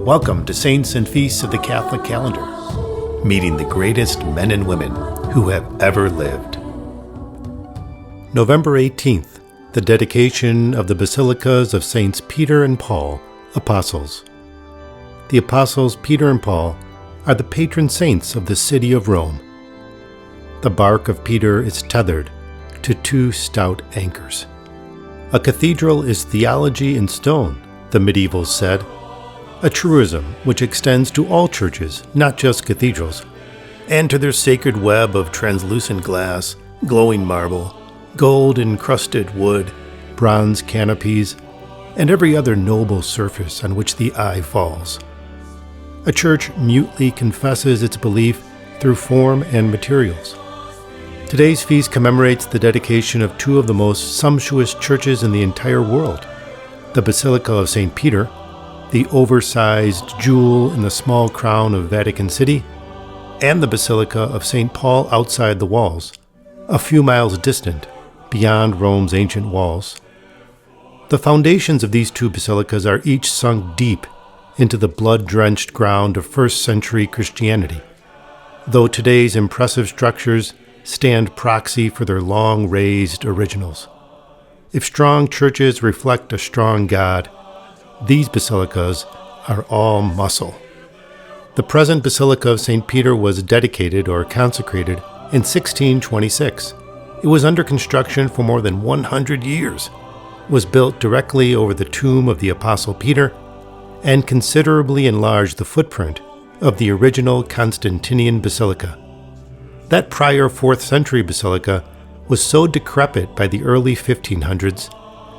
Welcome to Saints and Feasts of the Catholic Calendar, meeting the greatest men and women who have ever lived. November 18th, the dedication of the Basilicas of Saints Peter and Paul, Apostles. The Apostles Peter and Paul are the patron saints of the city of Rome. The bark of Peter is tethered to two stout anchors. A cathedral is theology in stone, the medievals said, a truism which extends to all churches, not just cathedrals, and to their sacred web of translucent glass, glowing marble, gold-encrusted wood, bronze canopies, and every other noble surface on which the eye falls. A church mutely confesses its belief through form and materials. Today's feast commemorates the dedication of two of the most sumptuous churches in the entire world, the Basilica of St. Peter, the oversized jewel in the small crown of Vatican City, and the Basilica of St. Paul outside the walls, a few miles distant, beyond Rome's ancient walls. The foundations of these two basilicas are each sunk deep into the blood-drenched ground of first-century Christianity, though today's impressive structures stand proxy for their long-raised originals. If strong churches reflect a strong God, these basilicas are all muscle. The present Basilica of St. Peter was dedicated or consecrated in 1626. It was under construction for more than 100 years, was built directly over the tomb of the Apostle Peter, and considerably enlarged the footprint of the original Constantinian Basilica. That prior 4th century basilica was so decrepit by the early 1500s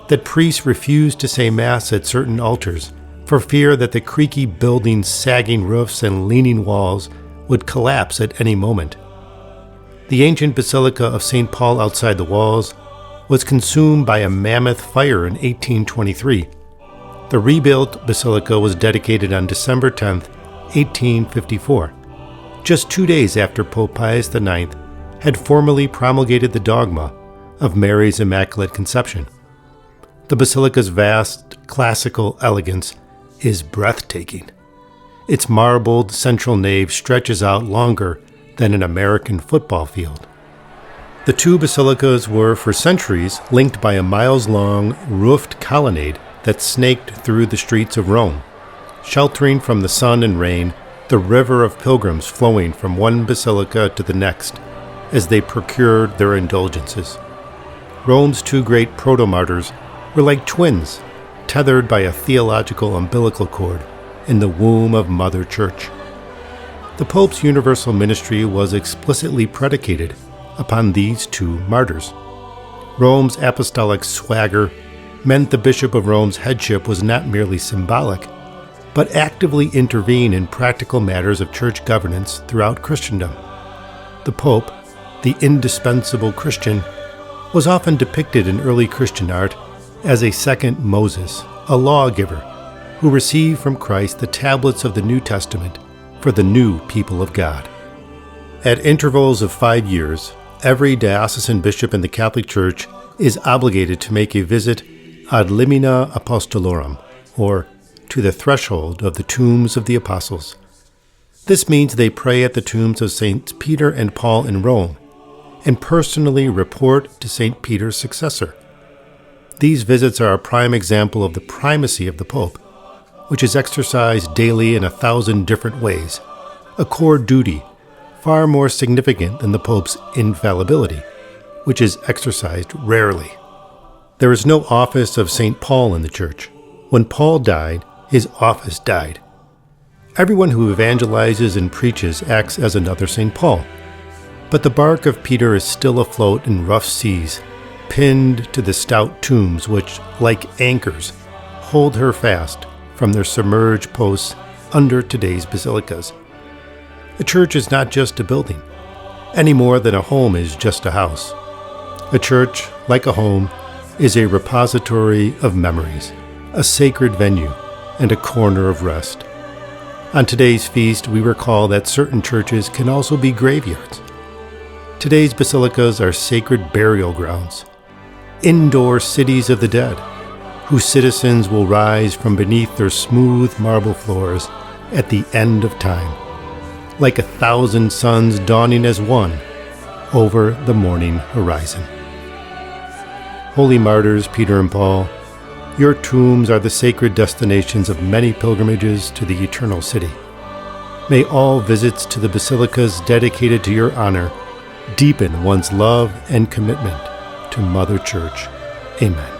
that priests refused to say Mass at certain altars for fear that the creaky building's sagging roofs and leaning walls would collapse at any moment. The ancient Basilica of St. Paul outside the walls was consumed by a mammoth fire in 1823. The rebuilt basilica was dedicated on December 10, 1854, just 2 days after Pope Pius IX had formally promulgated the dogma of Mary's Immaculate Conception. The basilica's vast, classical elegance is breathtaking. Its marbled central nave stretches out longer than an American football field. The two basilicas were for centuries linked by a miles-long roofed colonnade that snaked through the streets of Rome, sheltering from the sun and rain the river of pilgrims flowing from one basilica to the next as they procured their indulgences. Rome's two great proto-martyrs were like twins, tethered by a theological umbilical cord in the womb of Mother Church. The Pope's universal ministry was explicitly predicated upon these two martyrs. Rome's apostolic swagger meant the Bishop of Rome's headship was not merely symbolic, but actively intervened in practical matters of church governance throughout Christendom. The Pope, the indispensable Christian, was often depicted in early Christian art as a second Moses, a lawgiver, who received from Christ the tablets of the New Testament for the new people of God. At intervals of 5 years, every diocesan bishop in the Catholic Church is obligated to make a visit ad limina apostolorum, or to the threshold of the tombs of the apostles. This means they pray at the tombs of Saints Peter and Paul in Rome, and personally report to St. Peter's successor. These visits are a prime example of the primacy of the Pope, which is exercised daily in 1,000 different ways, a core duty far more significant than the Pope's infallibility, which is exercised rarely. There is no office of St. Paul in the Church. When Paul died, his office died. Everyone who evangelizes and preaches acts as another St. Paul. But the bark of Peter is still afloat in rough seas, pinned to the stout tombs which, like anchors, hold her fast from their submerged posts under today's basilicas. A church is not just a building, any more than a home is just a house. A church, like a home, is a repository of memories, a sacred venue, and a corner of rest. On today's feast, we recall that certain churches can also be graveyards. Today's basilicas are sacred burial grounds, indoor cities of the dead, whose citizens will rise from beneath their smooth marble floors at the end of time, like 1,000 suns dawning as one over the morning horizon. Holy martyrs Peter and Paul, your tombs are the sacred destinations of many pilgrimages to the eternal city. May all visits to the basilicas dedicated to your honor deepen one's love and commitment to Mother Church. Amen.